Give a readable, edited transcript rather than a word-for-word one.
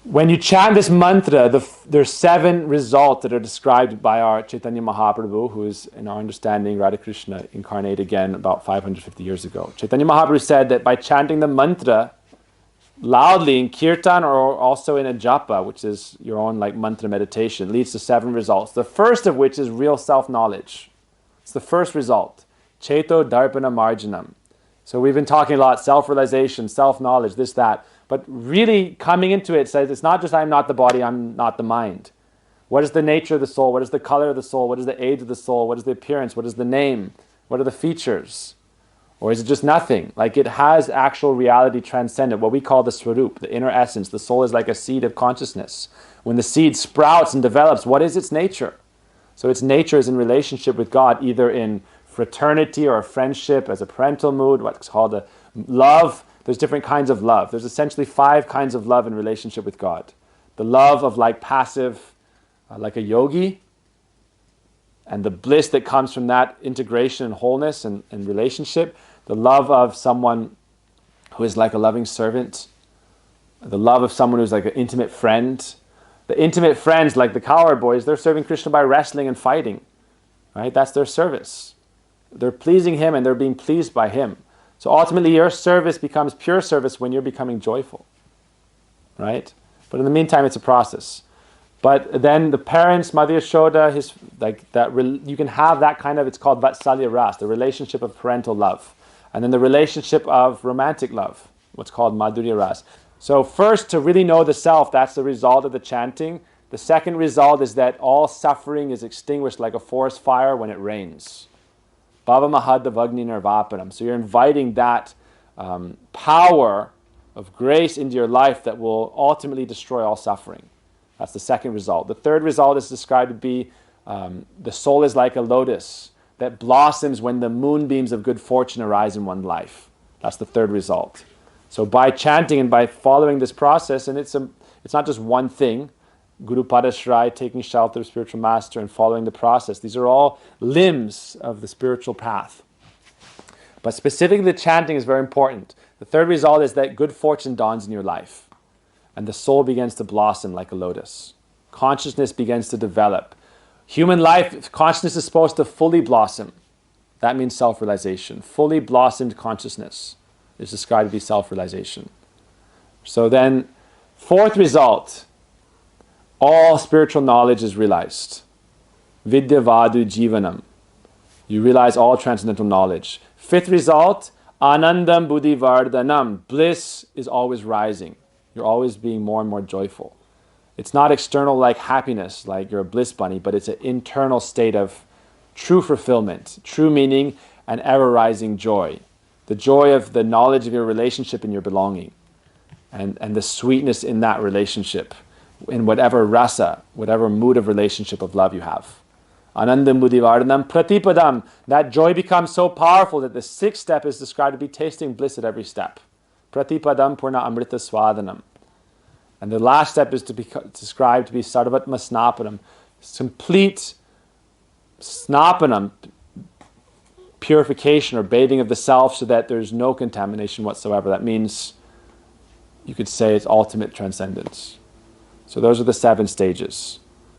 When you chant this mantra, there's 7 results that are described by our Chaitanya Mahaprabhu, who is, in our understanding, Radha Krishna incarnate again about 550 years ago. Chaitanya Mahaprabhu said that by chanting the mantra loudly in kirtan or also in a japa, which is your own like mantra meditation, leads to 7 results. The first of which is real self-knowledge. It's the first result. Cheto darpana marjanam. So we've been talking a lot, self-realization, self-knowledge, this, that. But really coming into it says it's not just I'm not the body, I'm not the mind. What is the nature of the soul? What is the color of the soul? What is the age of the soul? What is the appearance? What is the name? What are the features? Or is it just nothing? Like it has actual reality transcendent, what we call the swarup, the inner essence. The soul is like a seed of consciousness. When the seed sprouts and develops, what is its nature? So its nature is in relationship with God, either in fraternity or friendship, as a parental mood, what's called a love. There's different kinds of love. There's essentially 5 kinds of love in relationship with God. The love of like passive, like a yogi, and the bliss that comes from that integration and wholeness and relationship. The love of someone who is like a loving servant. The love of someone who's like an intimate friend. The intimate friends, like the cowherd boys, they're serving Krishna by wrestling and fighting. Right? That's their service. They're pleasing him and they're being pleased by him. So ultimately your service becomes pure service when you're becoming joyful. Right? But in the meantime, it's a process. But then the parents, Mother Yashoda, you can have that kind of, it's called Vatsalya Ras, the relationship of parental love. And then the relationship of romantic love, what's called Madhurya Ras. So first, to really know the self, that's the result of the chanting. The second result is that all suffering is extinguished like a forest fire when it rains. Bhava Mahadavagni Nirvapanam. So you're inviting that power of grace into your life that will ultimately destroy all suffering. That's the second result. The third result is described to be the soul is like a lotus that blossoms when the moonbeams of good fortune arise in one's life. That's the third result. So by chanting and by following this process, and it's not just one thing, Guru Padashray, taking shelter of spiritual master and following the process, these are all limbs of the spiritual path. But specifically the chanting is very important. The third result is that good fortune dawns in your life and the soul begins to blossom like a lotus. Consciousness begins to develop. Human life, consciousness is supposed to fully blossom. That means self-realization. Fully blossomed consciousness is described to be self-realization. So then, fourth result, all spiritual knowledge is realized. Vidya vadu jivanam. You realize all transcendental knowledge. Fifth result, anandam buddhi vardhanam. Bliss is always rising. You're always being more and more joyful. It's not external like happiness, like you're a bliss bunny, but it's an internal state of true fulfillment, true meaning, and ever-rising joy. The joy of the knowledge of your relationship and your belonging, and the sweetness in that relationship, in whatever rasa, whatever mood of relationship of love you have. Anandam buddhivardhanam pratipadam. That joy becomes so powerful that the 6th step is described to be tasting bliss at every step. Pratipadam purna amrita swadanam. And the last step is to be described to be sarvatma snapanam, complete snapanam, purification or bathing of the self so that there's no contamination whatsoever. That means, you could say, it's ultimate transcendence. So those are the 7 stages.